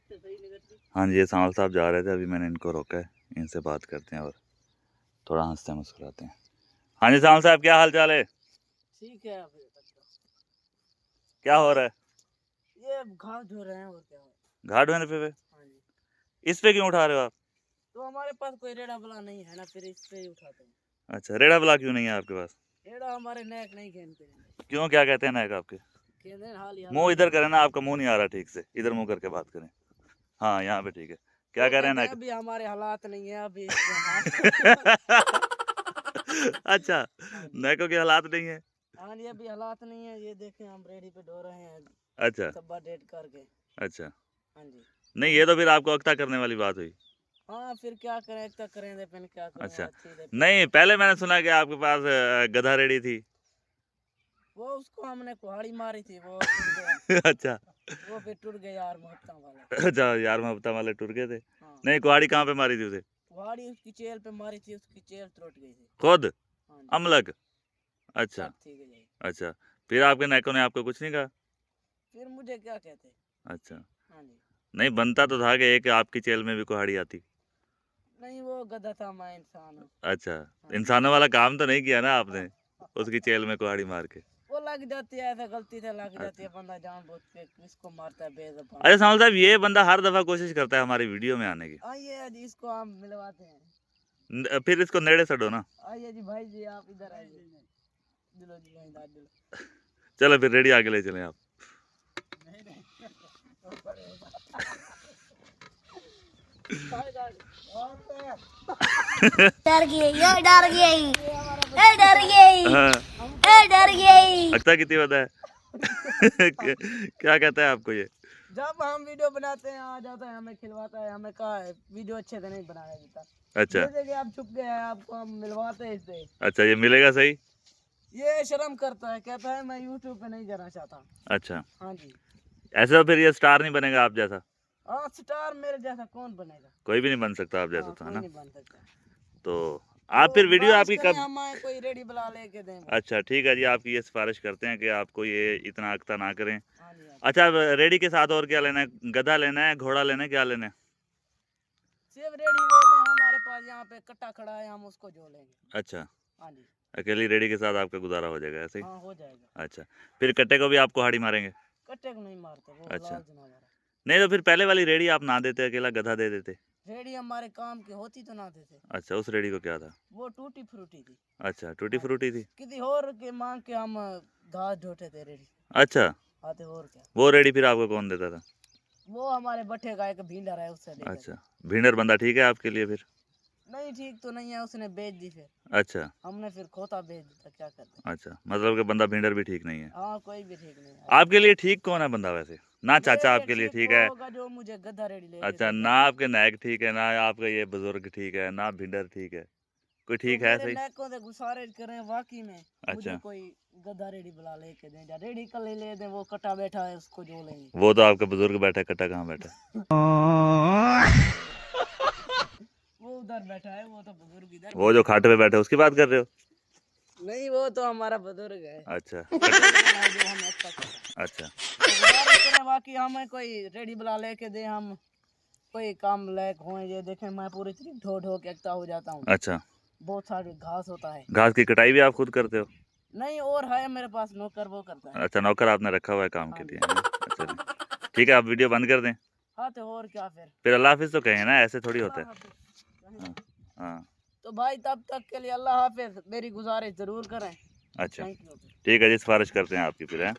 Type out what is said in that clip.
हाँ जी, ये सामल साहब जा रहे थे, अभी मैंने इनको रोका है, इनसे बात करते हैं और थोड़ा हंसते मुस्कुराते हैं। हाँ जी सामल साहब, क्या हाल चाल है? ठीक है। अभी तक तो क्या हो रहा है? ये घास धो रहे हैं और क्या है। घाट धोने पे? हाँ जी। इस पे क्यों उठा रहे हो आप? तो हमारे पास कोई रेड़ा बला नहीं है ना, फिर इस पे ही उठाते हैं। अच्छा, रेड़ा बला क्यों नहीं है आपके पास? रेड़ा हमारे नेक नहीं खेलते हैं। क्यों, क्या कहते हैं नायक आपके? खेलते हैं हाल ही मुंह हालात इधर नहीं करें है। ना, आपका मुंह नहीं आ रहा ठीक से, इधर मुंह करके बात करें। हाँ, यहाँ पे ठीक है। क्या वो कह रहे हैं कहते हैं नायक? अभी हमारे हालात नहीं है, अभी इसको हाथ अच्छा, हाँ जी। नायकों के हालात नहीं है। हाँ जी, अभी हालात नहीं है। ये देखें, हम रेडी पे ढो रहे हैं अच्छा सब्बा डेट करके। अच्छा, हाँ जी। नहीं ये तो फिर आपको अख्ता करने वाली बात हुई। हाँ, फिर क्या करें, एक तक करें दे फिर क्या करूँ, अच्छा, अच्छी दे नहीं पहले मैंने सुना कि आपके पास गधा रेडी थी। वो उसको हमने कुहाड़ी मारी थी, वो टूट गया। अच्छा वो फिर टूट गया यार मोहब्बत वाला। अच्छा, यार मोहब्बत वाले टूर गए थे। हाँ, नहीं, कुहाड़ी कहाँ पे मारी थी उसे? कुहाड़ी उसकी चेल पे मारी थी, उसकी चेल टूट गई थी। खुद हाँ जी। अमलक? अच्छा सब ठीक है जी। अच्छा, फिर आपके नायकों ने आपको कुछ नहीं कहा? फिर मुझे क्या कहते। अच्छा, हाँ जी। नहीं बनता तो था कि एक आपकी चेल में भी कुहाड़ी आती। नहीं, वो गधा था, मैं इंसान हूँ। अच्छा, हाँ जी। इंसानों वाला काम तो नहीं किया ना आपने, उसकी चेल में कुहाड़ी मार के? वो लग जाती है, ऐसा गलती से लग जाती अच्छा है, बंदा जानबूझ के किसको मारता है बेज़ुबान अच्छा, को। सामल साहब ये बंदा हर दफा कोशिश करता है हमारी वीडियो में आने की। आइए आज इसको हम मिलवाते हैं। फिर इसको नेड़े सडो ना। आइए जी भाई जी, आप इधर आइए। दिलो जी भाई, दाद दिलो। चलो फिर रेडी आगे ले चलें आप। डर गई, यो डर गई, ए डर गई, हाँ, ए डर गई। अख्ता कितनी बता है? क्या कहता है आपको ये? जब हम वीडियो बनाते हैं आ जाता है, हमें खिलवाता है, हमें कहा है वीडियो अच्छे से नहीं बनाया देता। अच्छा जैसे कि आप छुप गए हैं, आपको हम मिलवाते हैं इससे। अच्छा, ये मिलेगा सही? ये शर्म करता है, कहता है मैं यूट्यूब पे नहीं जाना चाहता। अच्छा, हाँ जी। ऐसे तो फिर ये स्टार नहीं बनेगा आप जैसा। हाँ, स्टार मेरे जैसा कौन बनेगा। कोई भी नहीं बन सकता आप जैसा हाँ, तो, है कोई ना? नहीं बन सकता। तो तो आप फिर वीडियो गुजारिश आपकी करें, कब? हम कोई रेडी बुला लेके दें वो। अच्छा ठीक है जी, आपकी ये सिफारिश करते हैं कि आपको ये इतना अख्ता ना करें। हाँ जी। हाँ जी। अच्छा, अब रेडी के साथ और क्या लेना है? गधा लेना है, घोड़ा लेना है, क्या लेना है? सिर्फ रेडी ले लें, हमारे पास यहाँ पे कट्टा खड़ा है, हम उसको जो लेंगे। अच्छा, हाँ जी। अकेली रेडी के साथ आपका गुजारा हो जाएगा ऐसे ही? हाँ, हो जाएगा। अच्छा, फिर कट्टे को भी आप कुहाड़ी मारेंगे? कट्टे को नहीं मारते, वो अच्छा, लाल जानवर है। नहीं तो फिर पहले वाली रेडी आप ना देते, अकेला गधा दे देते। रेडी हमारे काम की होती तो ना देते। अच्छा, उस रेडी को क्या था? वो टूटी फ्रूटी थी। अच्छा, टूटी हाँ जी। फ्रूटी थी। किसी और के मांग के हम घास ढोते थे रेडी। अच्छा, आते और क्या। वो रेडी फिर आपको कौन देता था? वो हमारे बट्टे का एक भींडर है, उससे लेते थे। अच्छा, भींडर बंदा ठीक है आपके लिए फिर? नहीं, ठीक तो नहीं है, उसने बेच दी फिर। अच्छा हमने फिर खोता बेच दिया, क्या करते। अच्छा, मतलब कि बंदा भींडर भी ठीक नहीं है। हाँ, कोई भी ठीक नहीं है। आपके लिए ठीक कौन है बंदा वैसे? ना मेरे चाचा लिए आपके लिए ठीक ठीक वो है? होगा जो मुझे गधा रेडी लेके अच्छा, देगा। ना आपके नायक ठीक है, ना आपका ये बुजुर्ग ठीक है, ना भींडर ठीक है, कोई तो ठीक है मेरे सही? नेकों से गुजारिश करें वाकई में, मुझे अच्छा, कोई गधा रेडी बुला लेके दें, या रेडी कल ही ले दें, वो कटा बैठा है उसको जो लेंगे। वो तो आपका बुजुर्ग बैठा है, कट्टा कहाँ बैठा है? वो उधर बैठा है, वो तो बुजुर्ग इधर वो जो बैठा खाटे पे बैठा है उसकी बात कर रहे हो? है। नहीं, वो तो हमारा बुजुर्ग है। अच्छा जो हम एक्स्ट्रा कर रहे हैं। अच्छा, तो गुजारिश करें बाकी हमें कोई रेडी बुला लेके दे, हम कोई काम लायक हों। ये देखें, मैं पूरी तरह ढो ढो के एकता हो जाता हूँ। अच्छा, बहुत सारी घास होता है। घास की कटाई भी आप खुद करते हो? नहीं, और है मेरे पास नौकर, वो करता है। अच्छा, नौकर आपने रखा हुआ है काम के हाँ लिए, जी। है ना? अच्छा ठीक है, आप वीडियो बंद कर दें। हाँ, तो और क्या फिर अल्लाह हाफिज़ तो कहें ना, ऐसे थोड़ी होता अल्लाह है। हाफिज। हाँ हाँ, तो भाई तब तक के लिए अल्लाह हाफिज, मेरी गुजारिश जरूर करें। अच्छा थैंक यू। ठीक है जी, सिफारिश करते हैं आपकी फिर, है?